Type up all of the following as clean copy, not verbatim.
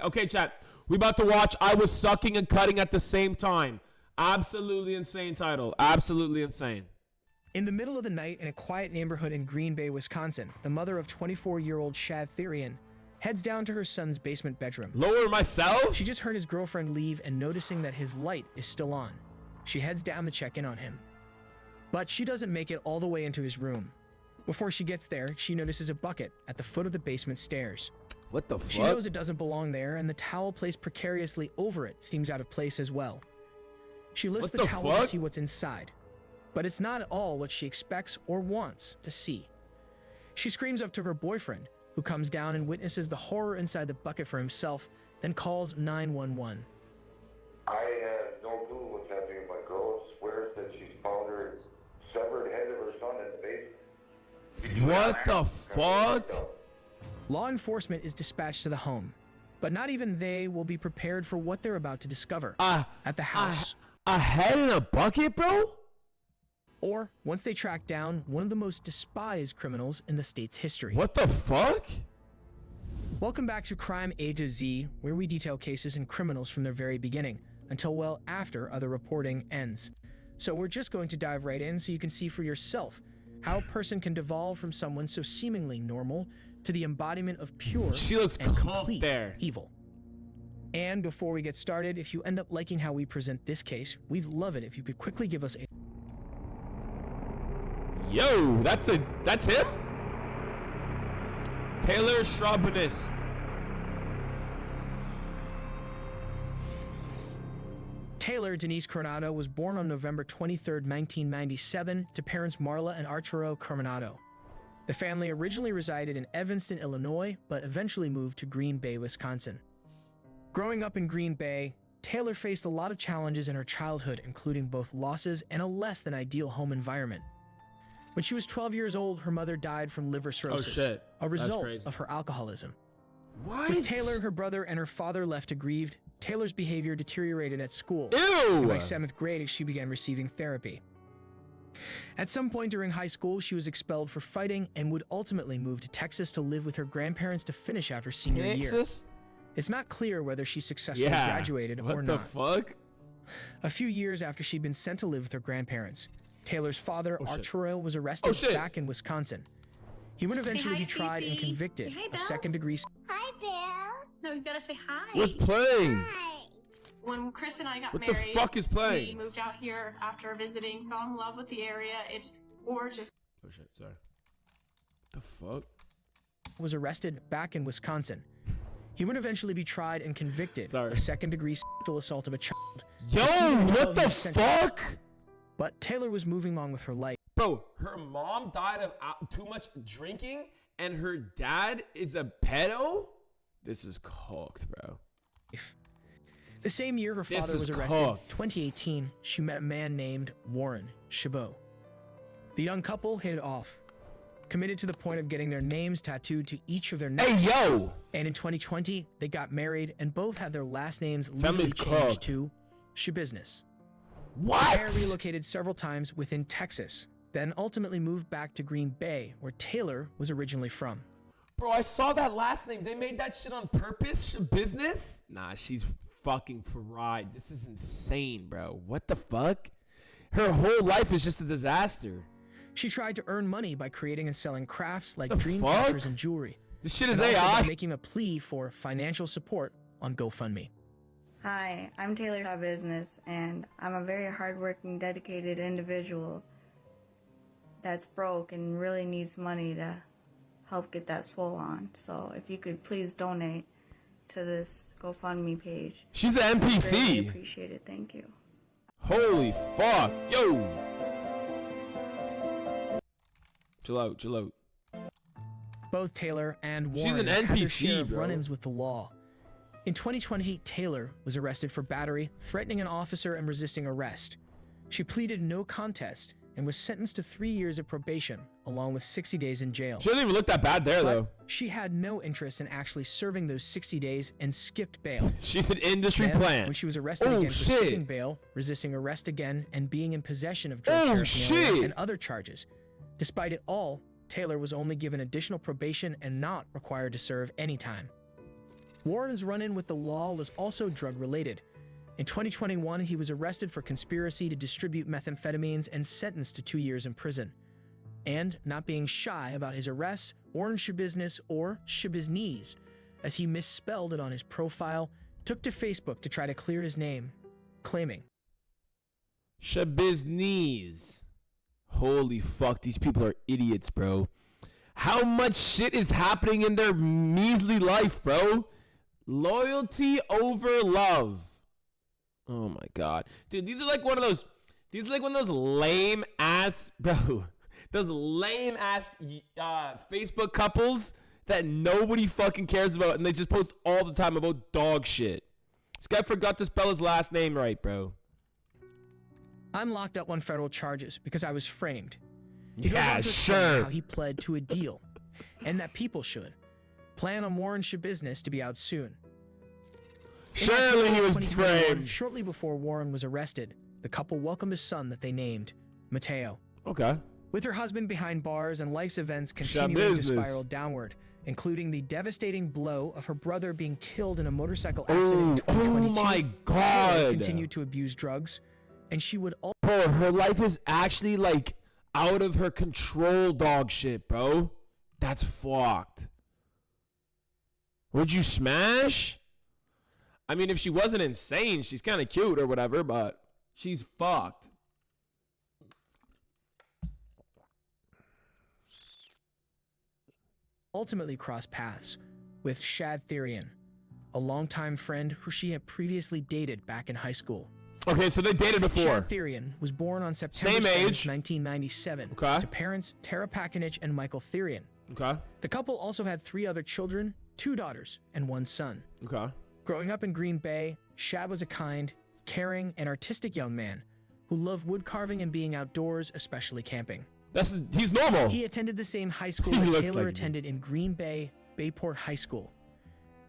Okay, chat. We about to watch I Was Sucking and Cutting at the Same Time. Absolutely insane title. Absolutely insane. In the middle of the night in a quiet neighborhood in Green Bay, Wisconsin, the mother of 24-year-old Shad Therian heads down to her son's basement bedroom. Lower myself? She just heard his girlfriend leave and noticing that his light is still on. She heads down to check in on him. But she doesn't make it all the way into his room. Before she gets there, she notices a bucket at the foot of the basement stairs. What the fuck? She knows it doesn't belong there, and the towel placed precariously over it seems out of place as well. She lifts the towel to see what's inside, but it's not at all what she expects or wants to see. She screams up to her boyfriend, who comes down and witnesses the horror inside the bucket for himself, then calls 911. I have no clue what's happening with my girl. Swears that she's found her severed head of her son in the basement. What the fuck? Law enforcement is dispatched to the home, but not even they will be prepared for what they're about to discover at the house. A head in a bucket, bro? Or once they track down one of the most despised criminals in the state's history. What the fuck? Welcome back to Crime A to Z, where we detail cases and criminals from their very beginning until well after other reporting ends. So we're just going to dive right in so you can see for yourself how a person can devolve from someone so seemingly normal to the embodiment of pure and complete evil. And before we get started, if you end up liking how we present this case, we'd love it if you could quickly give us a... Yo, that's him? Taylor Shrubness. Taylor Denise Coronado was born on November 23, 1997, to parents Marla and Arturo Coronado. The family originally resided in Evanston, Illinois, but eventually moved to Green Bay, Wisconsin. Growing up in Green Bay, Taylor faced a lot of challenges in her childhood, including both losses and a less than ideal home environment. When she was 12 years old, her mother died from liver cirrhosis, a result of her alcoholism. What? With Taylor, her brother, and her father left aggrieved, Taylor's behavior deteriorated at school. Ew! And by 7th grade, she began receiving therapy. At some point during high school, she was expelled for fighting and would ultimately move to Texas to live with her grandparents to finish out her senior year. It's not clear whether she successfully graduated or not. What the fuck? A few years after she'd been sent to live with her grandparents, Taylor's father, Arturo, was arrested back in Wisconsin. He would eventually be tried and convicted of second-degree... Hi, Bill. No, you gotta say hi. What's playing? Hi. When Chris and I got married, what the fuck is playing? We moved out here after visiting, fell in love with the area. It's gorgeous. Oh shit, sorry. What the fuck? Was arrested back in Wisconsin. He would eventually be tried and convicted of second-degree sexual assault of a child. Yo, what the fuck? But Taylor was moving along with her life. Bro, her mom died of too much drinking, and her dad is a pedo? This is cooked, bro. The same year her father was arrested, 2018, she met a man named Warren Chabot. The young couple hit it off, committed to the point of getting their names tattooed to each of their necks. Hey, yo! And in 2020, they got married and both had their last names legally changed to Shabusiness. What? The pair relocated several times within Texas, then ultimately moved back to Green Bay, where Taylor was originally from. Bro, I saw that last name. They made that shit on purpose? Business? Nah, she's fucking fried. This is insane, bro. What the fuck? Her whole life is just a disaster. She tried to earn money by creating and selling crafts like dream catchers and jewelry. This shit is AI. Making a plea for financial support on GoFundMe. Hi, I'm Taylor Business, and I'm a very hardworking, dedicated individual that's broke and really needs money to help get that swole on. So if you could please donate to this GoFundMe page. She's an NPC. I really appreciate it. Thank you. Holy fuck. Yo. Chill out, chill out. Both Taylor and Warren She's an had their NPC, share of bro. run-ins with the law. In 2020, Taylor was arrested for battery, threatening an officer, and resisting arrest. She pleaded no contest and was sentenced to 3 years of probation, along with 60 days in jail. She doesn't even look that bad there, though. She had no interest in actually serving those 60 days and skipped bail. She's an industry Then, plant. when she was arrested again for skipping bail, resisting arrest again, and being in possession of drug paraphernalia and other charges. Despite it all, Taylor was only given additional probation and not required to serve any time. Warren's run-in with the law was also drug-related. In 2021, he was arrested for conspiracy to distribute methamphetamines and sentenced to 2 years in prison. And, not being shy about his arrest, Warren Shabiznis, or Shabiznis, as he misspelled it on his profile, took to Facebook to try to clear his name, claiming, Shabiznis. Holy fuck, these people are idiots, bro. How much shit is happening in their measly life, bro? Loyalty over love. Oh my god. Dude, these are like one of those lame ass, bro. Those lame ass Facebook couples that nobody fucking cares about, and they just post all the time about dog shit. This guy forgot to spell his last name right, bro. I'm locked up on federal charges because I was framed. Yeah, sure. How he pled to a deal, and that people should plan on Warren Shabiznis to be out soon. Surely he was framed. Shortly before Warren was arrested, the couple welcomed a son that they named Mateo. Okay. With her husband behind bars and life's events continuing to spiral downward, including the devastating blow of her brother being killed in a motorcycle accident in 2022. Oh my god. Continued to abuse drugs, and she would also... Bro, her life is actually like out of her control dog shit, bro. That's fucked. Would you smash? I mean, if she wasn't insane, she's kind of cute or whatever, but she's fucked. Ultimately crossed paths with Shad Therian, a longtime friend who she had previously dated back in high school. Okay, so they dated before. Shad Therian was born on September 7th, 1997, okay, to parents Tara Pakinich and Michael Therian. Okay. The couple also had 3 other children, 2 daughters, and 1 son. Okay. Growing up in Green Bay, Shad was a kind, caring, and artistic young man who loved wood carving and being outdoors, especially camping. He's normal. He attended the same high school that Taylor attended in Green Bay, Bayport High School.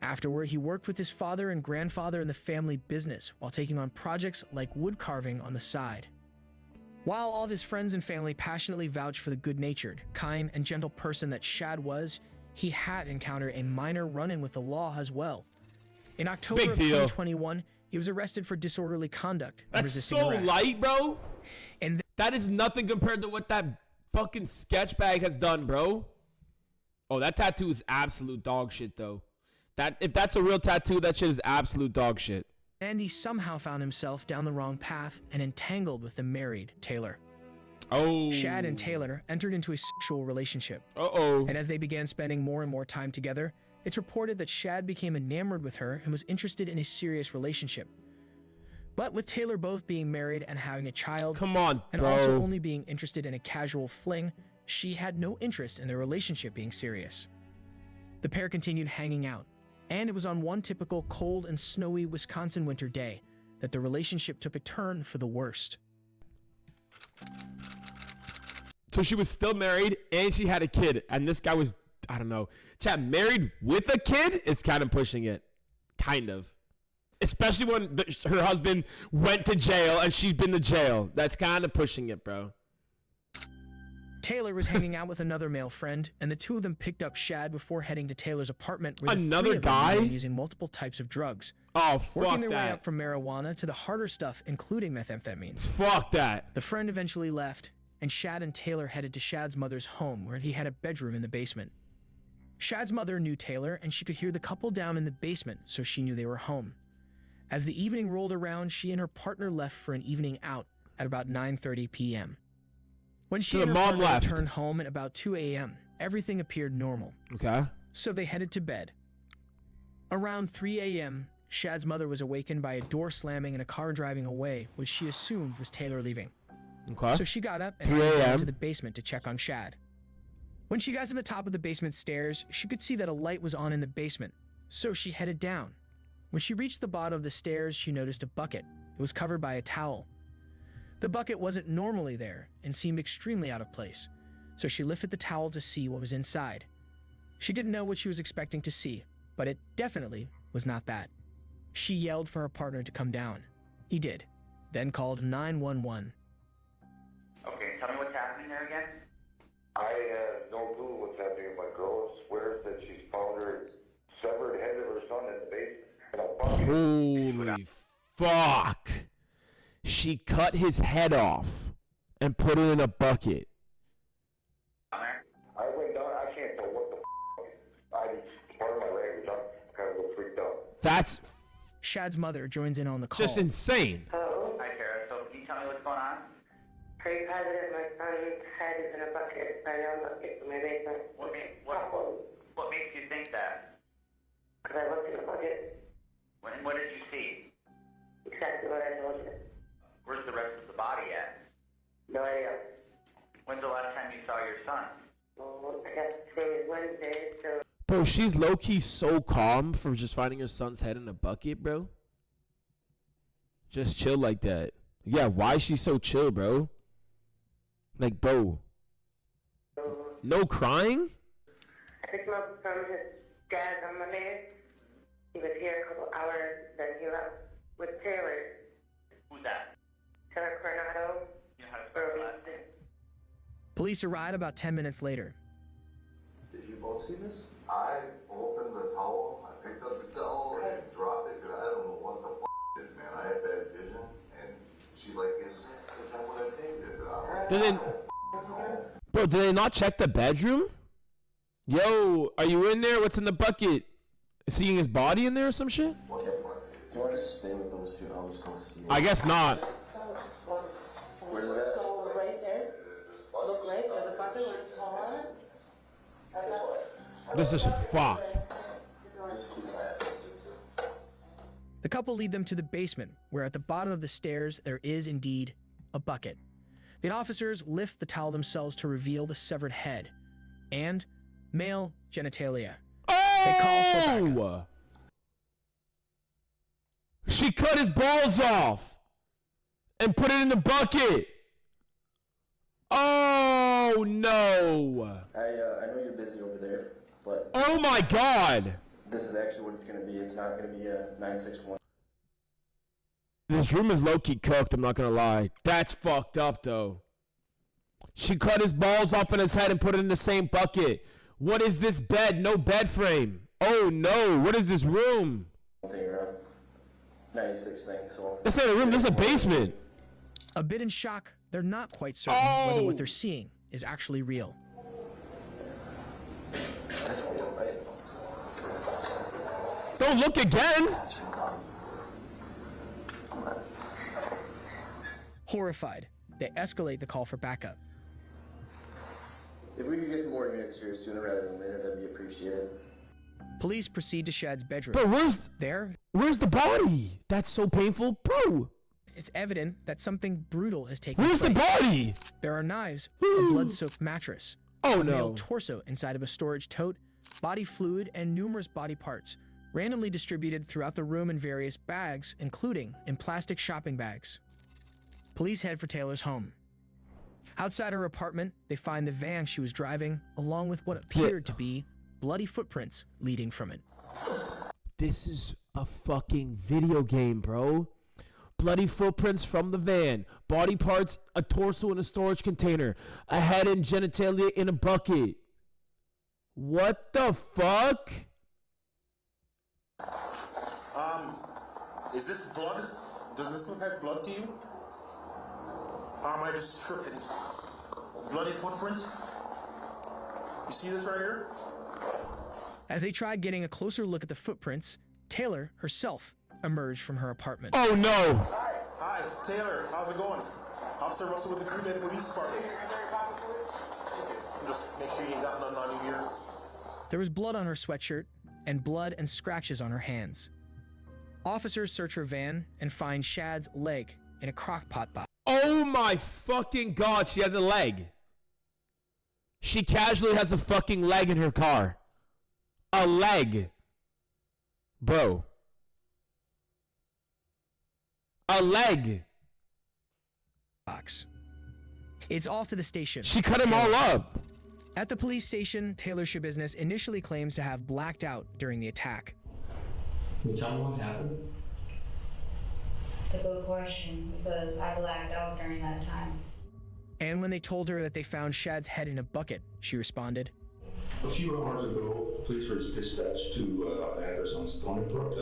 Afterward, he worked with his father and grandfather in the family business while taking on projects like wood carving on the side. While all of his friends and family passionately vouched for the good-natured, kind, and gentle person that Shad was, he had encountered a minor run-in with the law as well. In October of 2021, he was arrested for disorderly conduct and resisting arrest. That's so light, bro. And that is nothing compared to what that fucking sketch bag has done, bro. Oh, that tattoo is absolute dog shit, though. If that's a real tattoo, that shit is absolute dog shit. Andy somehow found himself down the wrong path and entangled with the married Taylor. Oh. Shad and Taylor entered into a sexual relationship. Uh-oh. And as they began spending more and more time together, it's reported that Shad became enamored with her and was interested in a serious relationship. But with Taylor both being married and having a child, come on, and bro, also only being interested in a casual fling, she had no interest in their relationship being serious. The pair continued hanging out, and it was on one typical cold and snowy Wisconsin winter day that the relationship took a turn for the worst. So she was still married and she had a kid, and this guy was, I don't know, chat, married with a kid is kind of pushing it. Kind of. Especially when her husband went to jail and she's been to jail. That's kind of pushing it, bro. Taylor was hanging out with another male friend, and the two of them picked up Shad before heading to Taylor's apartment where another the guy were using multiple types of drugs. Oh, fuck working their that. way up from marijuana to the harder stuff, including methamphetamines. Fuck that. The friend eventually left, and Shad and Taylor headed to Shad's mother's home where he had a bedroom in the basement. Shad's mother knew Taylor, and she could hear the couple down in the basement, so she knew they were home. As the evening rolled around, she and her partner left for an evening out at about 9:30 p.m. When she and her partner returned home at about 2 a.m., everything appeared normal. Okay. So they headed to bed. Around 3 a.m., Shad's mother was awakened by a door slamming and a car driving away, which she assumed was Taylor leaving. Okay. So she got up and headed down to the basement to check on Shad. When she got to the top of the basement stairs, she could see that a light was on in the basement, so she headed down. When she reached the bottom of the stairs, she noticed a bucket. It was covered by a towel. The bucket wasn't normally there and seemed extremely out of place, so she lifted the towel to see what was inside. She didn't know what she was expecting to see, but it definitely was not that. She yelled for her partner to come down. He did, then called 911. Okay, tell me what's happening there again? I have no clue what's happening with my girl. Swears that she's found her severed head of her son in the basement in a bucket. Holy fuck. She cut his head off and put it in a bucket. I went down. I can't tell what the pardon my language. I'm kind of a little freaked out. That's Shad's mother joins in on the call. just insane. Hi, Tara. So can you tell me what's going on? Are you positive my son's head is in a bucket, a young bucket in my basement? What makes you think that? Because I looked in the bucket. And what did you see? Exactly what I told you. Where's the rest of the body at? No idea. When's the last time you saw your son? Well, I guess today is Wednesday, so... Bro, she's low-key so calm for just finding her son's head in a bucket, bro. Just chill like that. Yeah, why is she so chill, bro? Like, bro. No crying? I picked him up from his dad on Monday. He was here a couple hours, then he left with Taylor. Who's that? Taylor Coronado. You know how to spell his last name? Police arrive about 10 minutes later. Did you both see this? I opened the towel, I picked up the towel and dropped it because I don't know what the f it is, man. I had bad vision, and she's like, is that what I think? Did they, bro, did they not check the bedroom? Yo, are you in there? What's in the bucket? Seeing his body in there or some shit? What the fuck? Do you want to stay with those two? I'll just go see. I guess not. Where's it at? Go right there. Look right. There's a bucket with a towel on it. This is fucked. The couple lead them to the basement, where at the bottom of the stairs there is indeed a bucket. The officers lift the towel themselves to reveal the severed head and male genitalia. They call for backup. Oh! She cut his balls off and put it in the bucket. Oh no! I know you're busy over there, but Oh my god! this is actually what it's going to be. It's not going to be a 961. This room is low-key cooked, I'm not gonna lie. That's fucked up though. She cut his balls off in his head and put it in the same bucket. What is this bed? No bed frame. Oh no, what is this room? Thing around 96 thing. So This ain't a room, this is a basement. A bit in shock, they're not quite certain whether what they're seeing is actually real. that's real, right? Don't look again. That's real. Horrified, they escalate the call for backup. If we could get more units here sooner rather than later, that'd be appreciated. Police proceed to Shad's bedroom. Bro, There, where's the body? That's so painful. Bro, it's evident that something brutal has taken where's place. the body? There are knives, a blood-soaked mattress, Oh a male no. torso inside of a storage tote, body fluid, and numerous body parts, randomly distributed throughout the room in various bags, including in plastic shopping bags. Police head for Taylor's home. Outside her apartment, they find the van she was driving, along with what appeared to be bloody footprints leading from it. This is a fucking video game, bro. Bloody footprints from the van, body parts, a torso in a storage container, a head and genitalia in a bucket. What the fuck? Is this blood? Does this look like blood to you? Or am I just tripping? Bloody footprint? You see this right here? As they tried getting a closer look at the footprints, Taylor herself emerged from her apartment. Oh no! Hi, Taylor. How's it going? Officer Russell with the Green Bay Police Department. Just make sure you ain't got nothing on you here. There was blood on her sweatshirt and blood and scratches on her hands. Officers search her van and find Shad's leg in a crock-pot box. Oh my fucking god, she has a leg. She casually has a fucking leg in her car. A leg. Bro. A leg. It's off to the station. She cut him all up. At the police station, Taylor Shabusiness initially claims to have blacked out during the attack. Can you tell me what happened? It's a good question, because I blacked out during that time. And when they told her that they found Shad's head in a bucket, she responded, A few hours ago, police were dispatched to an address on Stony Brook.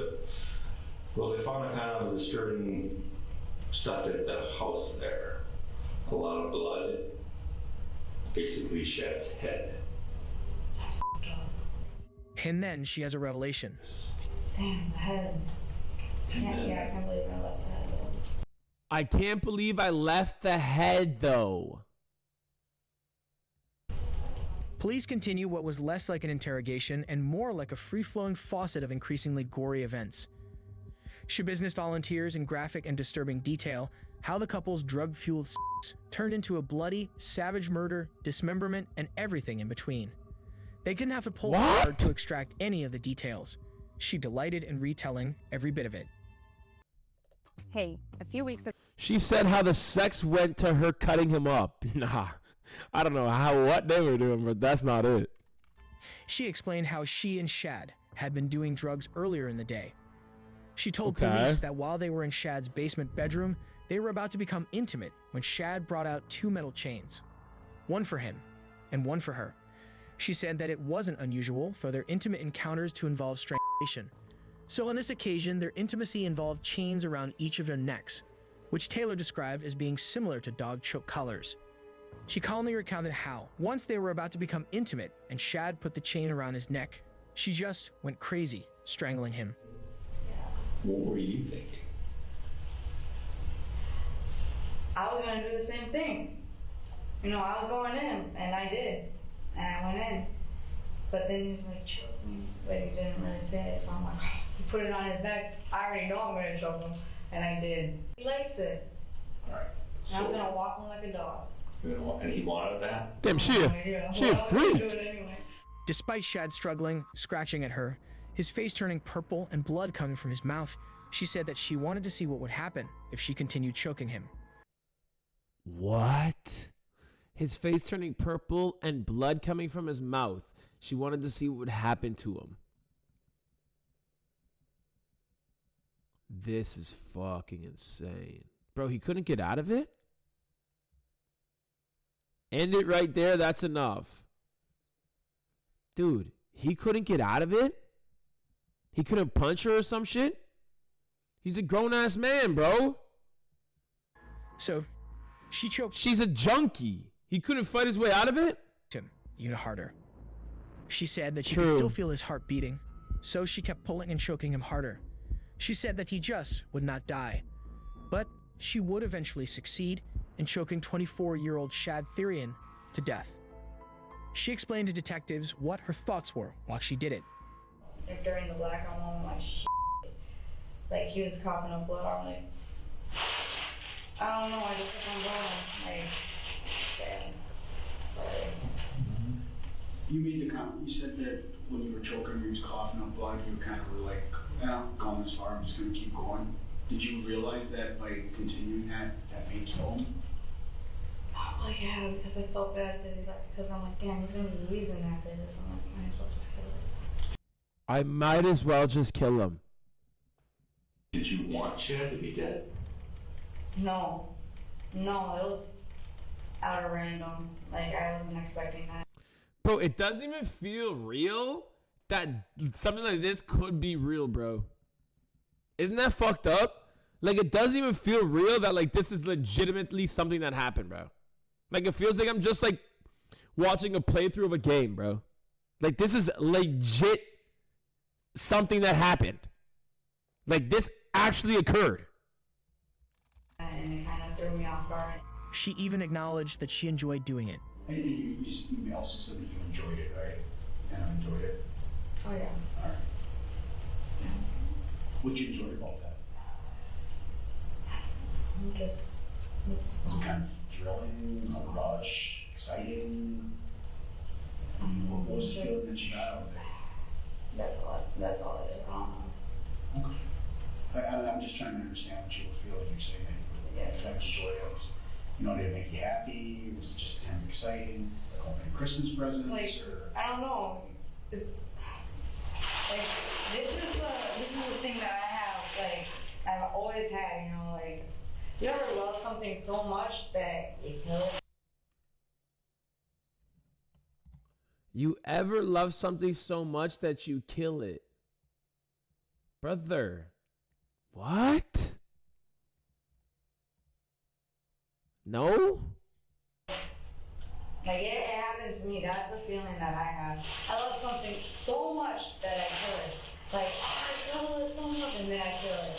Well, they found a kind of disturbing stuff at the house there. A lot of blood. Basically Shad's head. And then she has a revelation. Damn, the head. Yeah, I can't believe I left that though. I can't believe I left the head, though. Police continue what was less like an interrogation and more like a free-flowing faucet of increasingly gory events. Showbusiness volunteers in graphic and disturbing detail how the couple's drug-fueled sex turned into a bloody, savage murder, dismemberment, and everything in between. They didn't have to pull hard to extract any of the details. She delighted in retelling every bit of it. Hey, a few weeks ago. She said how the sex went to her cutting him up. Nah, I don't know what they were doing, but that's not it. She explained how she and Shad had been doing drugs earlier in the day. She told police that while they were in Shad's basement bedroom, they were about to become intimate when Shad brought out 2 metal chains. One for him, and one for her. She said that it wasn't unusual for their intimate encounters to involve strangulation. So on this occasion, their intimacy involved chains around each of their necks, which Taylor described as being similar to dog choke collars. She calmly recounted how, once they were about to become intimate and Shad put the chain around his neck, she just went crazy, strangling him. What were you thinking? I was gonna do the same thing. You know, I was going in, and I did. And I went in. But then he was like, choke me. But he didn't really say it, so I'm like, he put it on his neck. I already know I'm gonna choke him. And I did. He likes it. Alright. And I was gonna walk him like a dog. And he wanted that? Damn, she a freak. Despite Shad struggling, scratching at her, his face turning purple and blood coming from his mouth, she said that she wanted to see what would happen if she continued choking him. What? His face turning purple and blood coming from his mouth. She wanted to see what would happen to him. This is fucking insane. Bro, he couldn't get out of it? End it right there, that's enough. Dude, he couldn't get out of it? He couldn't punch her or some shit? He's a grown-ass man, bro. So, she choked. She's a junkie. He couldn't fight his way out of it? Him even harder. She said that she could still feel his heart beating, so she kept pulling and choking him harder. She said that he just would not die, but she would eventually succeed in choking 24-year-old Shad Therian to death. She explained to detectives what her thoughts were while she did it. Like during the blackout moment, like shit. Like he was coughing up blood. I'm like, I don't know. I just kept on going. Like, damn. Sorry. You made the comment. You said that when you were choking, you was coughing up blood. You kind of were like, "Well, going this far, I'm just gonna keep going." Did you realize that by continuing that may kill him? Oh yeah, because I felt bad because I'm like, damn, he's gonna be losing after this. I'm like, might as well just kill him. I might as well just kill him. Did you want Chad to be dead? No, it was out of random. Like I wasn't expecting that. Bro, it doesn't even feel real that something like this could be real, bro. Isn't that fucked up? Like, it doesn't even feel real that, like, this is legitimately something that happened, bro. Like, it feels like I'm just, like, watching a playthrough of a game, bro. Like, this is legit something that happened. Like, this actually occurred. And it kind of threw me off guard. She even acknowledged that she enjoyed doing it. And you also said that you enjoyed it, right? And I enjoyed it. Oh yeah. All right. What you enjoyed about that? Was it kind of thrilling, a rush, exciting? What was the feeling that you got out of it? That's all it is. I don't know. Okay. I'm just trying to understand what you were feeling. You're saying that you were enjoy it. Did it make you happy? Was it just kind of exciting? Like opening Christmas presents? Or? I don't know. This is the thing that I have, like, I've always had, like, you ever love something so much that you kill it? You ever love something so much that you kill it? Brother. What? No? Like, it happens to me. That's the feeling that I have. I love something so much that I kill it. Like, I love it so much, and then I kill it.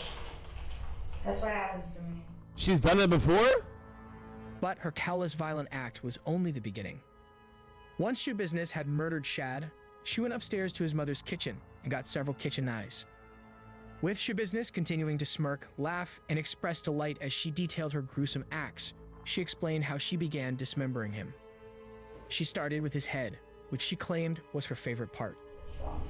That's what happens to me. She's done it before? But her callous, violent act was only the beginning. Once Shoe Business had murdered Shad, she went upstairs to his mother's kitchen and got several kitchen knives. With Shoe Business continuing to smirk, laugh, and express delight as she detailed her gruesome acts, she explained how she began dismembering him. She started with his head, which she claimed was her favorite part.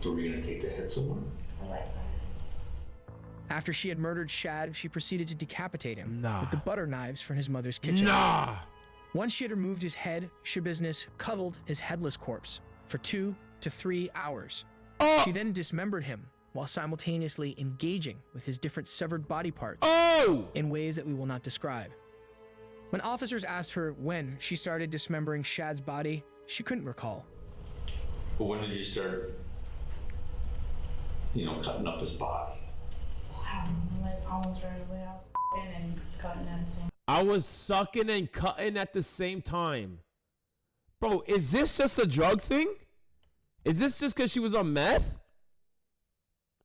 So we're gonna take the head somewhere? I like that. After she had murdered Shad, she proceeded to decapitate him Nah. with the butter knives from his mother's kitchen. Nah! Once she had removed his head, Shoe Business cuddled his headless corpse for 2 to 3 hours. Oh! She then dismembered him while simultaneously engaging with his different severed body parts in ways that we will not describe. When officers asked her when she started dismembering Shad's body, she couldn't recall. But when did you start, cutting up his body? I don't know, like almost right away. I was and cutting at the same. I was sucking and cutting at the same time. Bro, is this just a drug thing? Is this just because she was on meth?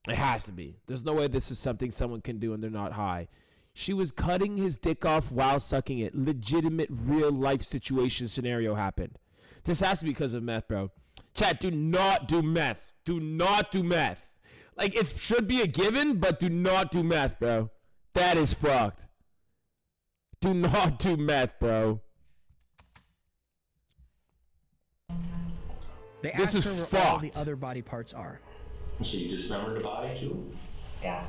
It has to be. There's no way this is something someone can do and they're not high. She was cutting his dick off while sucking it. Legitimate real life situation scenario happened. This has to be because of meth, bro. Chat, do not do meth. Do not do meth. Like, it should be a given, but do not do meth, bro. That is fucked. Do not do meth, bro. They This asked is her where all the fucked. other body parts are. So you dismembered the body too? Yeah.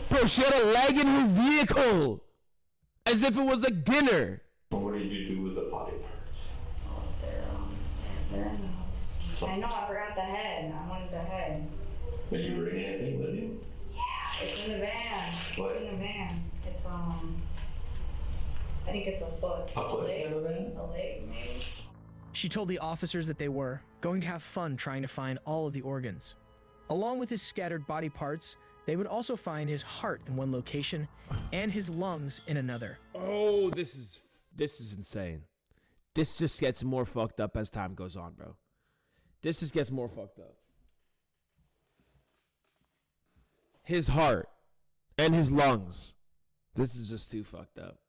Bro, she had a leg in her vehicle. As if it was like dinner. Well, what did you do with the body parts? Oh, they're in the house. I know, I forgot the head. I wanted the head. Did you bring anything with you? Yeah, it's in the van. What? It's in the van. It's, I think it's a foot. A foot in the van? A leg, maybe. She told the officers that they were going to have fun trying to find all of the organs. Along with his scattered body parts, they would also find his heart in one location and his lungs in another. Oh, this is insane. This just gets more fucked up as time goes on, bro. This just gets more fucked up. His heart and his lungs. This is just too fucked up.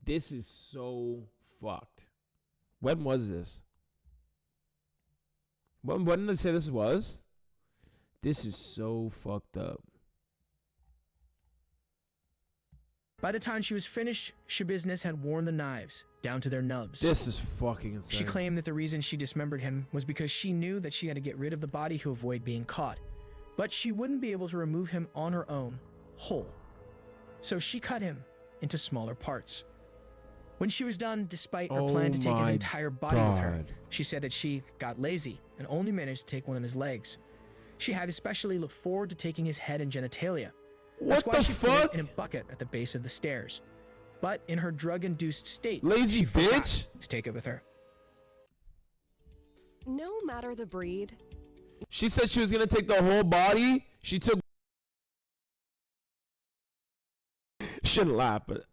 This is so fucked. When was this? When did they say this was? This is so fucked up. By the time she was finished, Shoe Business had worn the knives down to their nubs. This is fucking insane. She claimed that the reason she dismembered him was because she knew that she had to get rid of the body to avoid being caught. But she wouldn't be able to remove him on her own, whole. So she cut him into smaller parts. When she was done, despite her plan to take his entire body with her, she said that she got lazy and only managed to take one of his legs. She had especially looked forward to taking his head and genitalia. That's why she put it in a bucket at the base of the stairs. But in her drug-induced state, lazy she forgot bitch, to take it with her. No matter the breed. She said she was gonna take the whole body. She took. Shouldn't laugh, but.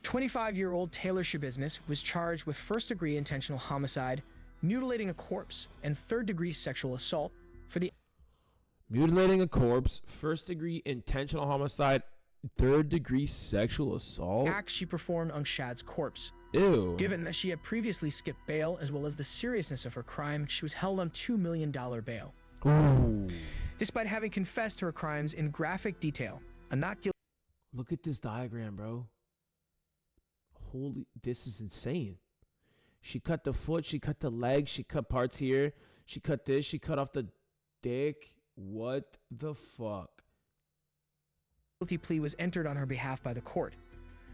25-year-old Taylor Shoe Business was charged with first-degree intentional homicide, mutilating a corpse, and third-degree sexual assault for the Mutilating a corpse, first-degree intentional homicide, third-degree sexual assault. acts she performed on Shad's corpse. Ew. Given that she had previously skipped bail as well as the seriousness of her crime, she was held on $2 million bail. Ooh. Despite having confessed to her crimes in graphic detail, a not guilty. Look at this diagram, bro. Holy, this is insane. She cut the foot, she cut the leg, she cut parts here, she cut this, she cut off the dick. What the fuck? Guilty plea was entered on her behalf by the court.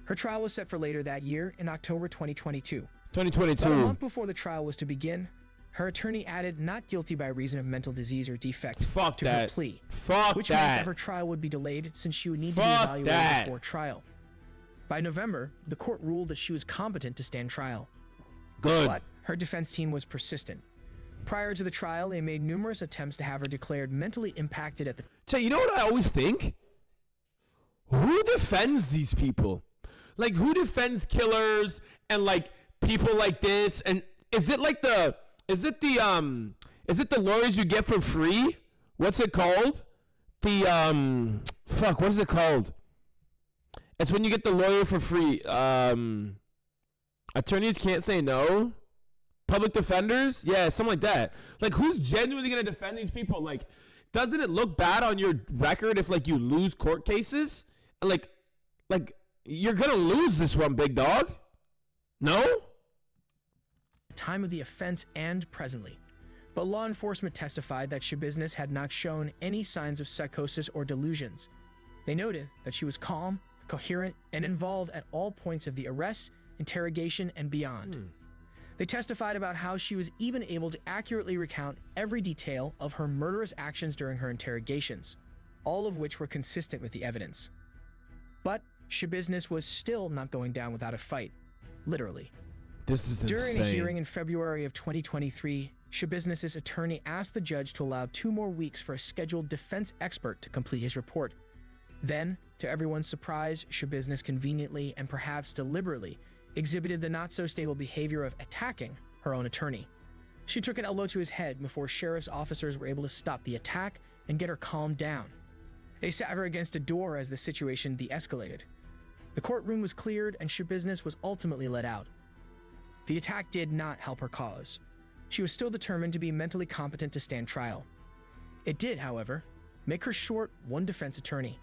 Her trial was set for later that year in October 2022. 2022. About a month before the trial was to begin, her attorney added not guilty by reason of mental disease or defect to her plea, which meant that her trial would be delayed since she would need to be evaluated before trial. By November, the court ruled that she was competent to stand trial. Good. But Her defense team was persistent. Prior to the trial, they made numerous attempts to have her declared mentally impacted at the... So you know what I always think? Who defends these people? Like, who defends killers and like people like this? And is it the lawyers you get for free? What's it called? What is it called? It's when you get the lawyer for free. Attorneys can't say no. Public defenders? Yeah, something like that. Like, who's genuinely going to defend these people? Like, doesn't it look bad on your record if, like, you lose court cases? Like, you're going to lose this one, big dog. No? Time of the offense and presently. But law enforcement testified that Shabiznes had not shown any signs of psychosis or delusions. They noted that she was calm, coherent, and involved at all points of the arrest, interrogation, and beyond. They testified about how she was even able to accurately recount every detail of her murderous actions during her interrogations, all of which were consistent with the evidence. But Shabiznes was still not going down without a fight, literally. This is insane. During a hearing in February of 2023, Shabiznes' attorney asked the judge to allow 2 more weeks for a scheduled defense expert to complete his report. Then, to everyone's surprise, Shabiznes conveniently and perhaps deliberately exhibited the not-so-stable behavior of attacking her own attorney. She took an elbow to his head before sheriff's officers were able to stop the attack and get her calmed down. They sat her against a door as the situation de-escalated. The courtroom was cleared and Shabiznes was ultimately let out. The attack did not help her cause. She was still determined to be mentally competent to stand trial. It did, however, make her short 1 defense attorney.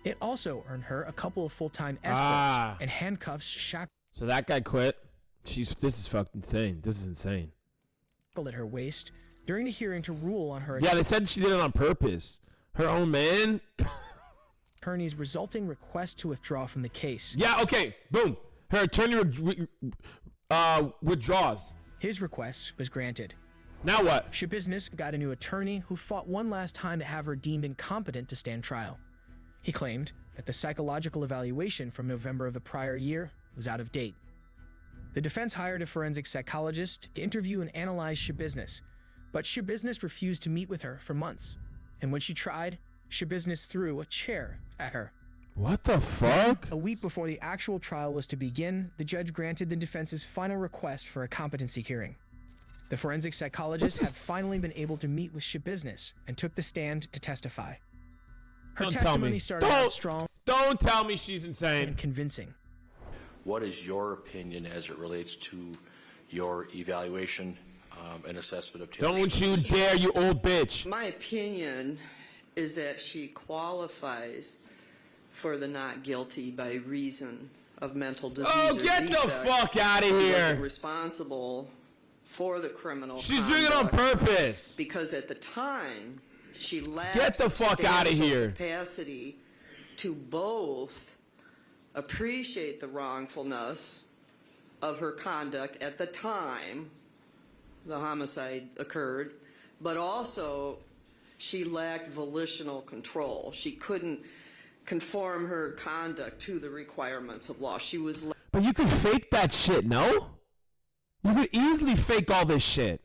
It also earned her a couple of full-time escorts and handcuffs shackled. So that guy quit. This is fucking insane. This is insane. At her waist during the hearing to rule on her. Yeah, they said she did it on purpose. Her own man. Attorney's resulting request to withdraw from the case. Yeah, okay. Boom. Her attorney withdraws. His request was granted. Now what? Shabiznes got a new attorney who fought one last time to have her deemed incompetent to stand trial. He claimed that the psychological evaluation from November of the prior year was out of date. The defense hired a forensic psychologist to interview and analyze Shabiznes, but Shabiznes refused to meet with her for months. And when she tried, Shabiznes threw a chair at her. What the fuck? A week before the actual trial was to begin, the judge granted the defense's final request for a competency hearing. The forensic psychologist had finally been able to meet with Shabiznes and took the stand to testify. Her testimony started out strong. Don't tell me she's insane. And convincing. What is your opinion as it relates to your evaluation and assessment of Taylor? Don't you dare, you old bitch. My opinion is that she qualifies for the not guilty by reason of mental disease. Oh, get the fuck out of here. She wasn't responsible for the criminal She's doing it on purpose. Because at the time, she lacked get the fuck out of here. Capacity to both appreciate the wrongfulness of her conduct at the time the homicide occurred, but also she lacked volitional control. She couldn't conform her conduct to the requirements of law. She was. But you could fake that shit, no? You could easily fake all this shit.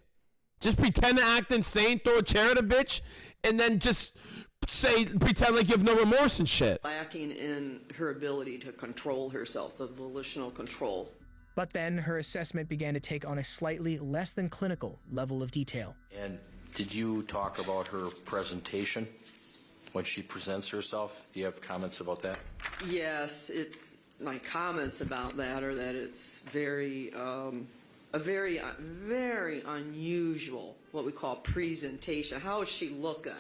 Just pretend to act insane, throw a chair at a bitch, and then just pretend like you have no remorse and shit. Lacking in her ability to control herself, the volitional control. But then her assessment began to take on a slightly less than clinical level of detail. And did you talk about her presentation when she presents herself? Do you have comments about that? Yes, my comments about that are that it's very unusual, what we call presentation. How is she looking?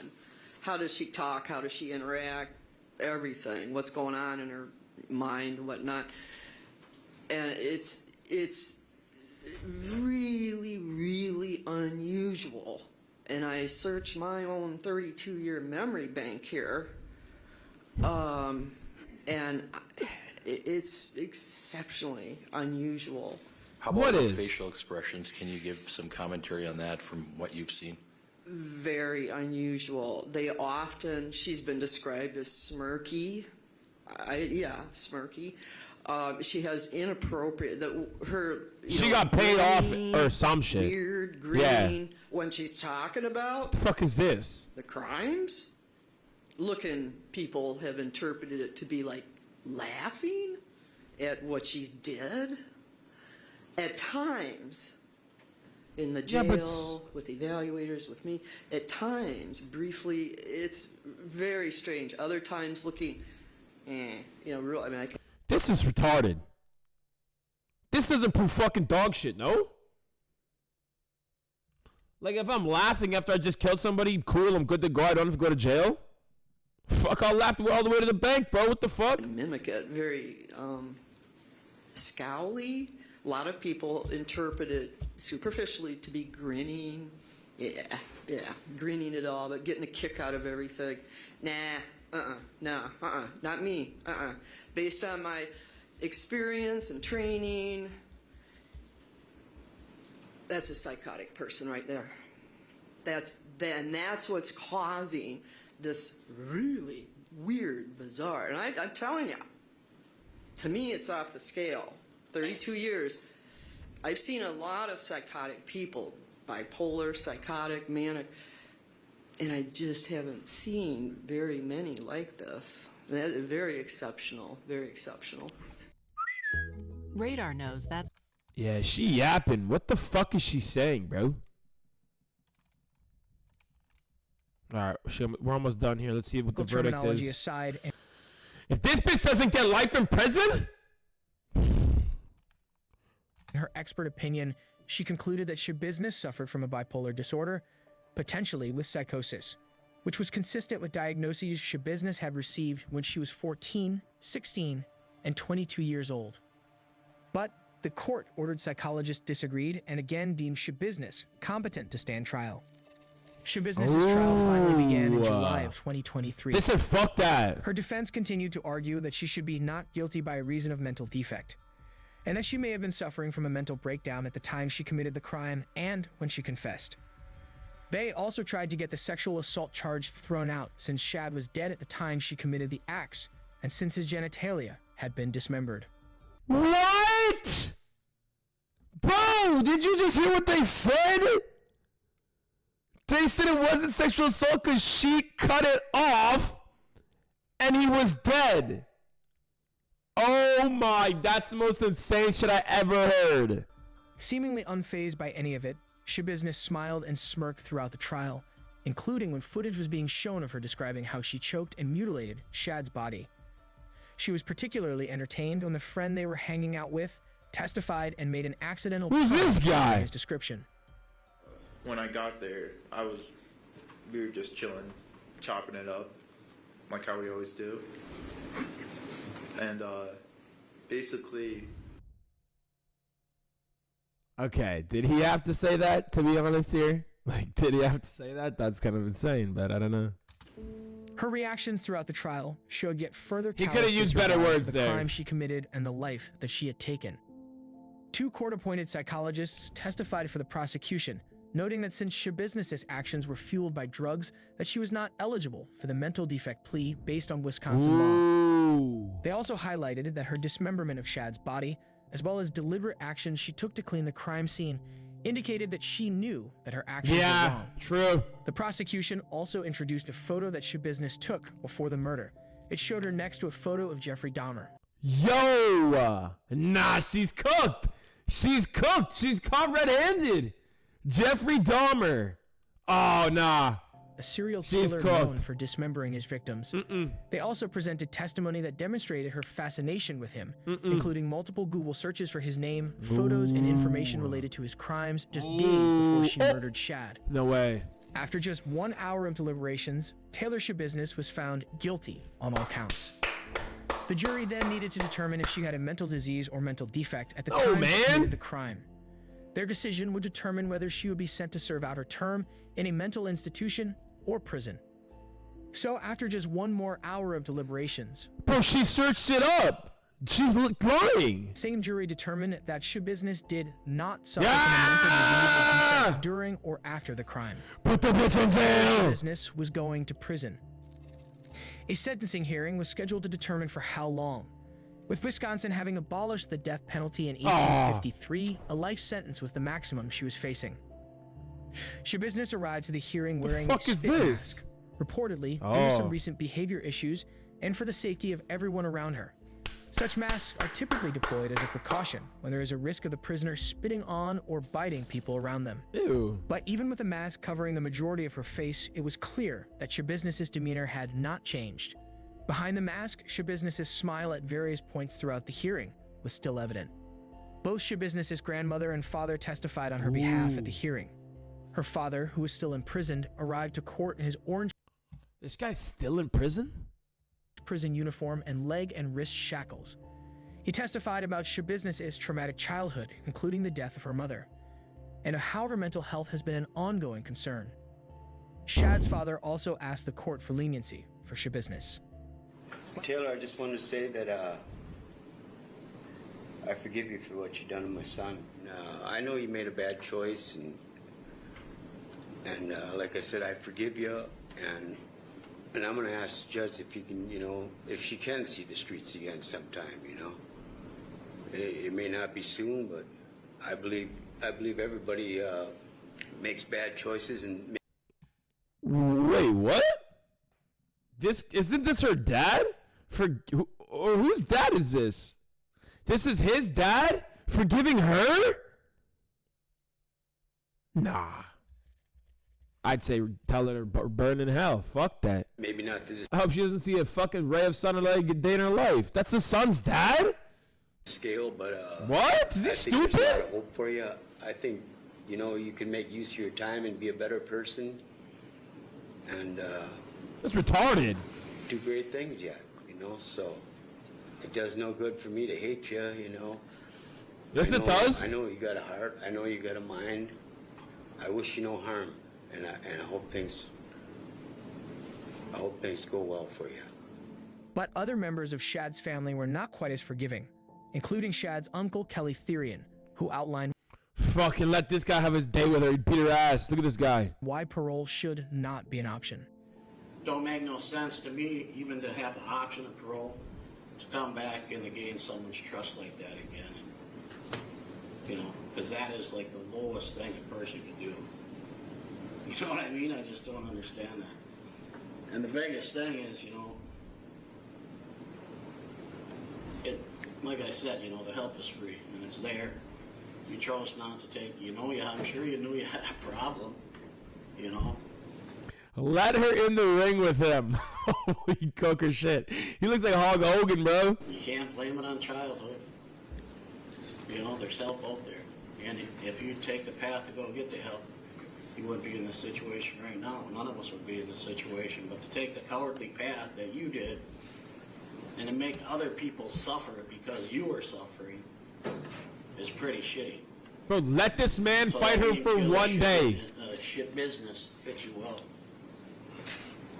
How does she talk? How does she interact? Everything. What's going on in her mind, whatnot. And it's really, really unusual. And I searched my own 32-year memory bank here, and it's exceptionally unusual. How about her facial expressions? Can you give some commentary on that from what you've seen? Very unusual. She's been described as smirky. Smirky. She has inappropriate her. She got paid off or some shit. Weird green when she's talking about. The fuck is this? The crimes. Looking people have interpreted it to be like laughing at what she did. At times, in the jail, with evaluators, with me, at times, briefly, it's very strange. Other times looking, real, I mean, This is retarded. This doesn't prove fucking dog shit, no? Like, if I'm laughing after I just killed somebody, cool, I'm good to go, I don't have to go to jail? Fuck, I'll laugh all the way to the bank, bro, what the fuck? Mimic it, very, scowly. A lot of people interpret it superficially to be grinning. Yeah, grinning it all, but getting a kick out of everything. Not me. Based on my experience and training, that's a psychotic person right there. That's what's causing this really weird, bizarre. And I'm telling you, to me, it's off the scale. 32 years, I've seen a lot of psychotic people, bipolar, psychotic, manic, and I just haven't seen very many like this. Very exceptional, very exceptional. Radar knows that's... Yeah, she yapping. What the fuck is she saying, bro? Alright, we're almost done here. Let's see what the verdict terminology is. Aside, if this bitch doesn't get life in prison... In her expert opinion, she concluded that Shabiznes suffered from a bipolar disorder, potentially with psychosis, which was consistent with diagnoses Shabiznes had received when she was 14, 16, and 22 years old. But the court-ordered psychologist disagreed and again deemed Shabiznes competent to stand trial. Shabiznes' trial finally began in July of 2023. They said fuck that. Her defense continued to argue that she should be not guilty by reason of mental defect, and that she may have been suffering from a mental breakdown at the time she committed the crime and when she confessed. Bay also tried to get the sexual assault charge thrown out since Shad was dead at the time she committed the acts and since his genitalia had been dismembered. What? Bro, did you just hear what they said? They said it wasn't sexual assault because she cut it off and he was dead. Oh my, that's the most insane shit I ever heard. Seemingly unfazed by any of it, Shabiznes smiled and smirked throughout the trial, including when footage was being shown of her describing how she choked and mutilated Shad's body. She was particularly entertained when the friend they were hanging out with testified and made an accidental Who's this guy? in his description. When I got there, we were just chilling, chopping it up, like how we always do. And basically... Okay, did he have to say that, to be honest here? Like, did he have to say that? That's kind of insane, but I don't know. Her reactions throughout the trial showed yet further He could have used better words the there. crime she committed and the life that she had taken. Two court-appointed psychologists testified for the prosecution, noting that since Shabiznes' actions were fueled by drugs, that she was not eligible for the mental defect plea based on Wisconsin law. They also highlighted that her dismemberment of Shad's body, as well as deliberate actions she took to clean the crime scene, indicated that she knew that her actions were wrong. True. The prosecution also introduced a photo that Shabiznes took before the murder. It showed her next to a photo of Jeffrey Dahmer. Yo! Nah, she's cooked! She's cooked! She's caught red-handed! Jeffrey Dahmer! Oh, nah. A serial killer known for dismembering his victims. They also presented testimony that demonstrated her fascination with him, including multiple Google searches for his name, photos, and information related to his crimes just days before she murdered Shad. No way. After just 1 hour of deliberations, Taylor Shabiznes was found guilty on all counts. The jury then needed to determine if she had a mental disease or mental defect at the time she committed the crime. Their decision would determine whether she would be sent to serve out her term in a mental institution or prison. So after just 1 more hour of deliberations... Bro, she searched it up! She's lying! The same jury determined that Shabiznes did not suffer from a mental disease or defect during or after the crime. Put the bitch in jail! Shabiznes was going to prison. A sentencing hearing was scheduled to determine for how long. With Wisconsin having abolished the death penalty in 1853, a life sentence was the maximum she was facing. Shabiznes arrived to the hearing wearing a spit mask, reportedly due to some recent behavior issues and for the safety of everyone around her. Such masks are typically deployed as a precaution when there is a risk of the prisoner spitting on or biting people around them. Ew. But even with the mask covering the majority of her face, it was clear that Shabiznes' demeanor had not changed. Behind the mask, Shabiznes' smile at various points throughout the hearing was still evident. Both Shabiznes' grandmother and father testified on her behalf at the hearing. Her father, who was still imprisoned, arrived to court in his orange This guy's still in prison? Prison uniform and leg and wrist shackles. He testified about Shabiznes' traumatic childhood, including the death of her mother, and how her mental health has been an ongoing concern. Shad's father also asked the court for leniency for Shabiznes. Taylor, I just wanted to say that I forgive you for what you've done to my son. I know you made a bad choice, and like I said, I forgive you, and I'm going to ask the judge if he can, if she can see the streets again sometime, It may not be soon, but I believe everybody makes bad choices and. Wait, what? Isn't this her dad? Or whose dad is this? This is his dad forgiving her? Nah. I'd say tell her to burn in hell. Fuck that. Maybe not to I hope she doesn't see a fucking ray of sunlight a day in her life. That's the son's dad? Scale, but what? Is he stupid? There's a lot of hope for you. I think you can make use of your time and be a better person, and that's retarded. Do great things, Jack. So it does no good for me to hate you. Yes, it does. I know you got a heart. I know you got a mind. I wish you no harm, and I hope things go well for you. But other members of Shad's family were not quite as forgiving, including Shad's uncle, Kelly Therian, who outlined fucking let this guy have his day with her. He beat her ass. Look at this guy. Why parole should not be an option. Don't make no sense to me even to have the option of parole to come back and to gain someone's trust like that again. Because that is like the lowest thing a person can do. You know what I mean? I just don't understand that. And the biggest thing is, like I said, the help is free and it's there. You chose not to take, I'm sure you knew you had a problem, Let her in the ring with him. Holy coker shit. He looks like Hulk Hogan, bro. You can't blame it on childhood. There's help out there. And if you take the path to go get the help, you wouldn't be in this situation right now. None of us would be in this situation. But to take the cowardly path that you did and to make other people suffer because you were suffering is pretty shitty. Bro, let this man fight her for one day. Shit business fits you well.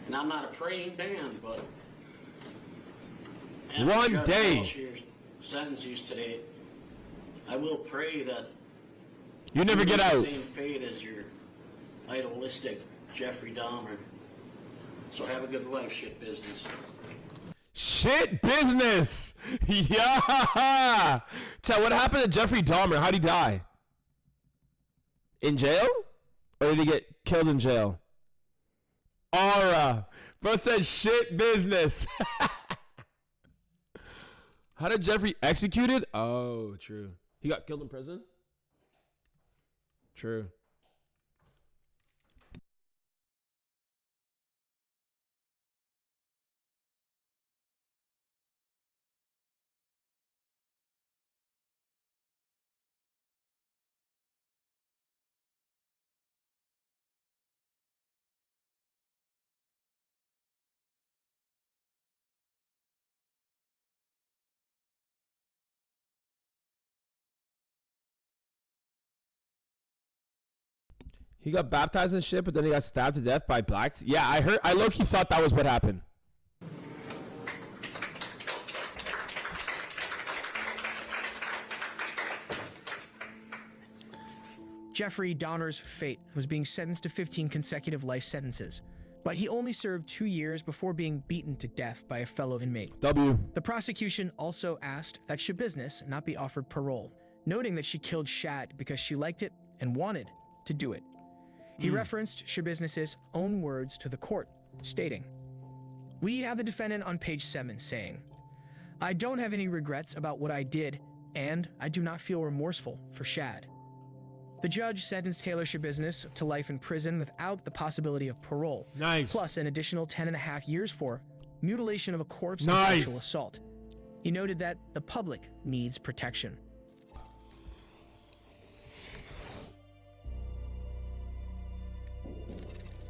And I'm not a praying man, but one day. Your sentences today, I will pray that you never get out. The same fate as your idolistic Jeffrey Dahmer. So have a good life, shit business. Shit business. Yeah. So what happened to Jeffrey Dahmer? How'd he die? In jail? Or did he get killed in jail? Aura. Bro said shit business. How did Jeffrey executed? Oh, true. He got killed in prison? True. He got baptized and shit, but then he got stabbed to death by blacks. Yeah, I low-key thought that was what happened. Jeffrey Dahmer's fate was being sentenced to 15 consecutive life sentences. But he only served 2 years before being beaten to death by a fellow inmate. W. The prosecution also asked that Shabiznis not be offered parole, noting that she killed Shad because she liked it and wanted to do it. He referenced Shabiznis' own words to the court, stating, "We have the defendant on page 7 saying, 'I don't have any regrets about what I did, and I do not feel remorseful for Shad.'" The judge sentenced Taylor Shabiznis to life in prison without the possibility of parole, plus an additional 10.5 years for mutilation of a corpse and sexual assault. He noted that the public needs protection.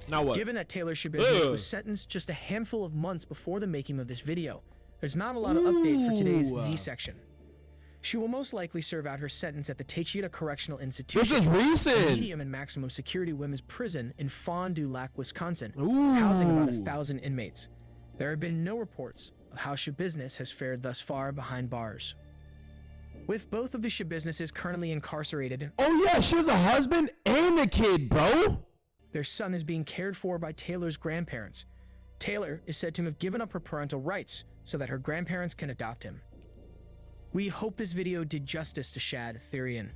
Now what? Given that Taylor Shabiznis was sentenced just a handful of months before the making of this video, there's not a lot of update for today's Z section. She will most likely serve out her sentence at the Techita Correctional Institution. This is recent. A medium and maximum security women's prison in Fond du Lac, Wisconsin, housing about 1,000 inmates. There have been no reports of how Shabiznis has fared thus far behind bars. With both of the Shabiznises currently incarcerated. Oh yeah, she has a husband and a kid, bro. Their son is being cared for by Taylor's grandparents. Taylor is said to have given up her parental rights so that her grandparents can adopt him. We hope this video did justice to Shad Therian.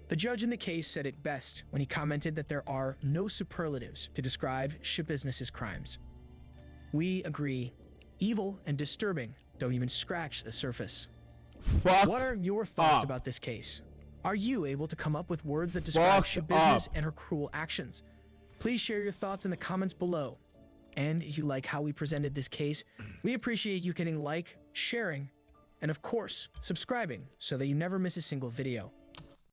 The judge in the case said it best when he commented that there are no superlatives to describe Shabiznis' crimes. We agree, evil and disturbing don't even scratch the surface. What are your thoughts about this case? Are you able to come up with words that describe Shabiznis and her cruel actions? Please share your thoughts in the comments below. And if you like how we presented this case, we appreciate you hitting like, sharing, and of course, subscribing so that you never miss a single video.